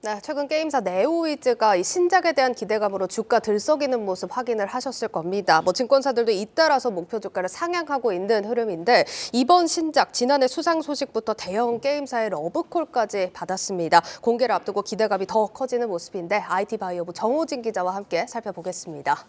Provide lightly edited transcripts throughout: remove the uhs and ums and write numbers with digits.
네, 최근 게임사 네오위즈가 이 신작에 대한 기대감으로 주가 들썩이는 모습 확인을 하셨을 겁니다. 증권사들도 잇따라서 목표 주가를 상향하고 있는 흐름인데 이번 신작 지난해 수상 소식부터 대형 게임사의 러브콜까지 받았습니다. 공개를 앞두고 기대감이 더 커지는 모습인데 IT 바이오부 정호진 기자와 함께 살펴보겠습니다.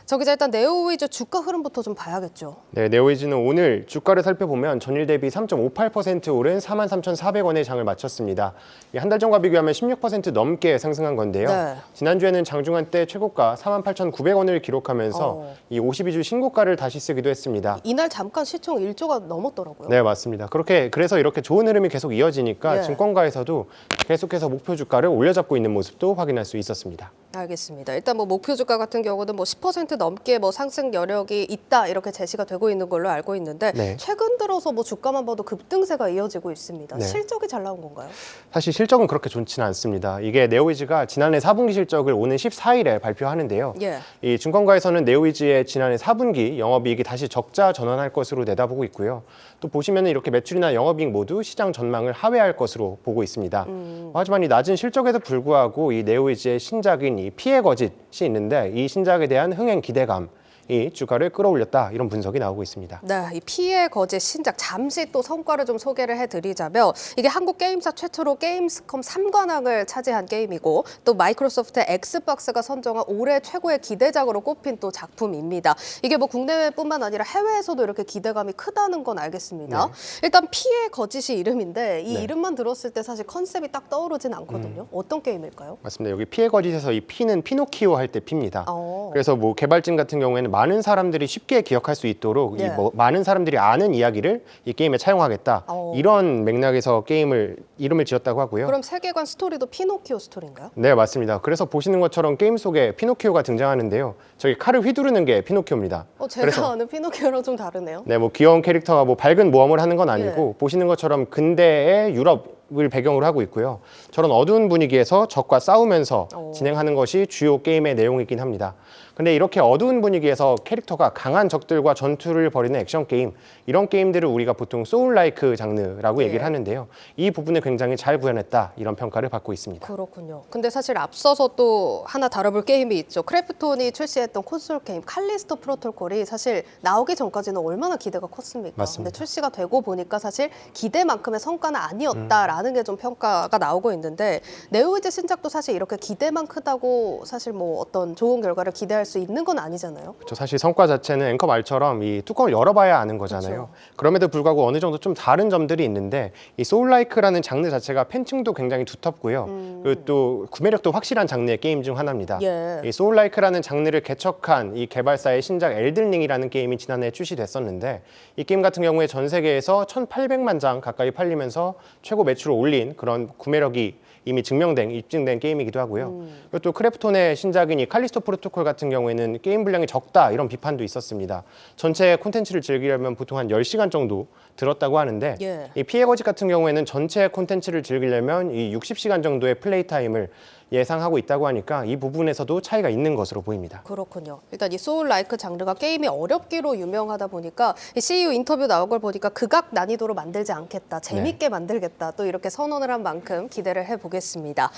저 기자, 일단 네오위즈 주가 흐름부터 좀 봐야겠죠. 네, 네오위즈는 오늘 주가를 살펴보면 전일 대비 3.58% 오른 43,400원의 장을 마쳤습니다. 한 달 전과 비교하면 16% 넘게 상승한 건데요. 네. 지난주에는 장중한 때 최고가 48,900원을 기록하면서 이 52주 신고가를 다시 쓰기도 했습니다. 이날 잠깐 시총 1조가 넘었더라고요. 네, 맞습니다. 그래서 이렇게 좋은 흐름이 계속 이어지니까 예. 증권가에서도 계속해서 목표 주가를 올려잡고 있는 모습도 확인할 수 있었습니다. 알겠습니다. 일단 목표 주가 같은 경우는 10% 넘게 상승 여력이 있다 이렇게 제시가 되고 있는 걸로 알고 있는데 네. 최근 들어서 주가만 봐도 급등세가 이어지고 있습니다. 네. 실적이 잘 나온 건가요? 사실 실적은 그렇게 좋지는 않습니다. 이게 네오위즈가 지난해 4분기 실적을 오는 14일에 발표하는데요. 예. 이 증권가에서는 네오위즈의 지난해 4분기 영업이익이 다시 적자 전환할 것으로 내다보고 있고요. 또 보시면 이렇게 매출이나 영업이익 모두 시장 전망을 하회할 것으로 보고 있습니다. 하지만 이 낮은 실적에도 불구하고 이 네오위즈의 신작인 이 피해 거짓이 있는데 이 신작에 대한 흥행 기대감 이 주가를 끌어올렸다 이런 분석이 나오고 있습니다. 네, 이 피해 거짓 신작 잠시 또 성과를 좀 소개를 해드리자면 이게 한국 게임사 최초로 게임스컴 3관왕을 차지한 게임이고 또 마이크로소프트의 엑스박스가 선정한 올해 최고의 기대작으로 꼽힌 또 작품입니다. 이게 국내뿐만 아니라 해외에서도 이렇게 기대감이 크다는 건 알겠습니다. 네. 일단 피해 거짓이 이름인데 이 네. 이름만 들었을 때 사실 컨셉이 딱 떠오르진 않거든요. 어떤 게임일까요? 맞습니다. 여기 피해 거짓에서 이 피는 피노키오 할 때 피입니다. 어. 그래서 개발진 같은 경우에는 많은 사람들이 쉽게 기억할 수 있도록 네. 많은 사람들이 아는 이야기를 이 게임에 차용하겠다. 이런 맥락에서 이름을 지었다고 하고요. 그럼 세계관 스토리도 피노키오 스토리인가요? 네, 맞습니다. 그래서 보시는 것처럼 게임 속에 피노키오가 등장하는데요. 저기 칼을 휘두르는 게 피노키오입니다. 제가 아는 피노키오랑 좀 다르네요. 네, 귀여운 캐릭터가 밝은 모험을 하는 건 아니고 예. 보시는 것처럼 근대의 유럽을 배경으로 하고 있고요. 저런 어두운 분위기에서 적과 싸우면서 진행하는 것이 주요 게임의 내용이긴 합니다. 근데 이렇게 어두운 분위기에서 캐릭터가 강한 적들과 전투를 벌이는 액션 게임, 이런 게임들을 우리가 보통 소울라이크 장르라고 예. 얘기를 하는데요. 이 부분을 굉장히 잘 구현했다, 이런 평가를 받고 있습니다. 그렇군요. 근데 사실 앞서서 또 하나 다뤄볼 게임이 있죠. 크래프톤이 출시했던 콘솔 게임 칼리스토 프로토콜이 사실 나오기 전까지는 얼마나 기대가 컸습니까? 맞습니다. 근데 출시가 되고 보니까 사실 기대만큼의 성과는 아니었다라는 게 좀 평가가 나오고 있는데 네오위즈 신작도 사실 이렇게 기대만 크다고 사실 어떤 좋은 결과를 기대할 수 있는 건 아니잖아요. 그렇죠. 사실 성과 자체는 앵커 말처럼 이 뚜껑을 열어봐야 아는 거잖아요. 그렇죠. 그럼에도 불구하고 어느 정도 좀 다른 점들이 있는데 이 소울라이크라는 장르 자체가 팬층도 굉장히 두텁고요. 그리고 또 구매력도 확실한 장르의 게임 중 하나입니다. 예. 이 소울라이크라는 장르를 개척한 이 개발사의 신작 엘든링이라는 게임이 지난해 출시됐었는데 이 게임 같은 경우에 전 세계에서 1,800만 장 가까이 팔리면서 최고 매출을 올린 그런 구매력이 이미 입증된 게임이기도 하고요. 그리고 또 크래프톤의 신작인 이 칼리스토 프로토콜 같은 경우에는 게임 분량이 적다 이런 비판도 있었습니다. 전체 콘텐츠를 즐기려면 보통 한 10시간 정도 들었다고 하는데 예. 이 피해 거짓 같은 경우에는 전체 콘텐츠를 즐기려면 이 60시간 정도의 플레이 타임을 예상하고 있다고 하니까 이 부분에서도 차이가 있는 것으로 보입니다. 그렇군요. 일단 이 소울라이크 장르가 게임이 어렵기로 유명하다 보니까 이 CEO 인터뷰 나온 걸 보니까 극악 난이도로 만들지 않겠다, 재밌게 만들겠다 또 이렇게 선언을 한 만큼 기대를 해보겠습니다.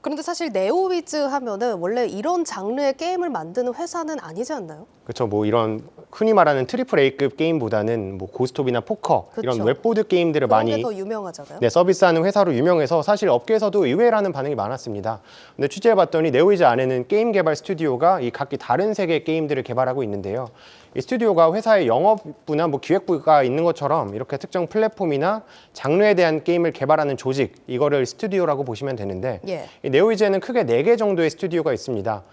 그런데 사실 네오위즈 하면은 원래 이런 장르의 게임을 만드는 회사는 아니지 않나요? 그렇죠. 이런 흔히 말하는 트리플 A급 게임보다는 고스톱이나 포커 그쵸. 이런 웹보드 게임들을 그런 많이 게 더 유명하잖아요. 서비스하는 회사로 유명해서 사실 업계에서도 의외라는 반응이 많았습니다. 근데 취재해봤더니 네오위즈 안에는 게임 개발 스튜디오가 이 각기 다른 세계의 게임들을 개발하고 있는데요. 이 스튜디오가 회사의 영업부나 기획부가 있는 것처럼 이렇게 특정 플랫폼이나 장르에 대한 게임을 개발하는 조직, 이거를 스튜디오라고 보시면 되는데 예. 이 네오위즈에는 크게 4개 정도의 스튜디오가 있습니다.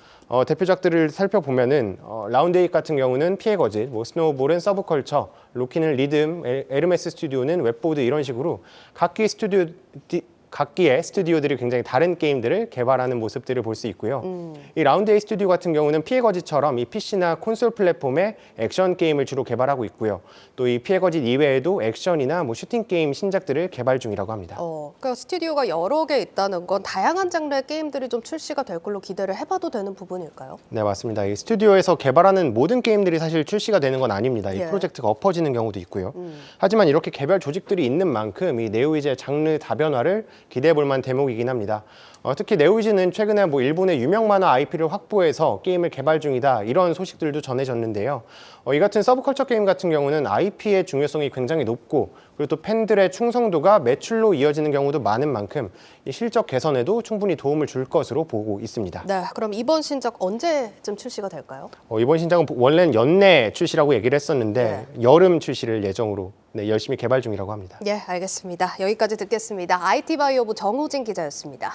대표작들을 살펴보면은 라운드 8 같은 경우는 피해 거짓, 스노우볼은 서브컬처, 로키는 리듬, 에르메스 스튜디오는 웹보드 이런 식으로 각기의 스튜디오들이 굉장히 다른 게임들을 개발하는 모습들을 볼 수 있고요. 이 라운드 A 스튜디오 같은 경우는 피해 거짓처럼 이 PC나 콘솔 플랫폼의 액션 게임을 주로 개발하고 있고요. 또 이 피해 거짓 이외에도 액션이나 슈팅 게임 신작들을 개발 중이라고 합니다. 그러니까 스튜디오가 여러 개 있다는 건 다양한 장르의 게임들이 좀 출시가 될 걸로 기대를 해봐도 되는 부분일까요? 네, 맞습니다. 이 스튜디오에서 개발하는 모든 게임들이 사실 출시가 되는 건 아닙니다. 이 예. 프로젝트가 엎어지는 경우도 있고요. 하지만 이렇게 개발 조직들이 있는 만큼 이 네오위즈의 장르 다변화를 기대해 볼 만한 대목이긴 합니다. 특히 네오위즈는 최근에 일본의 유명 만화 IP를 확보해서 게임을 개발 중이다 이런 소식들도 전해졌는데요. 이 같은 서브컬처 게임 같은 경우는 IP의 중요성이 굉장히 높고 그리고 또 팬들의 충성도가 매출로 이어지는 경우도 많은 만큼 이 실적 개선에도 충분히 도움을 줄 것으로 보고 있습니다. 네, 그럼 이번 신작 언제쯤 출시가 될까요? 이번 신작은 원래는 연내 출시라고 얘기를 했었는데 여름 출시를 예정으로 열심히 개발 중이라고 합니다. 예, 알겠습니다. 여기까지 듣겠습니다. IT바이오부 정우진 기자였습니다.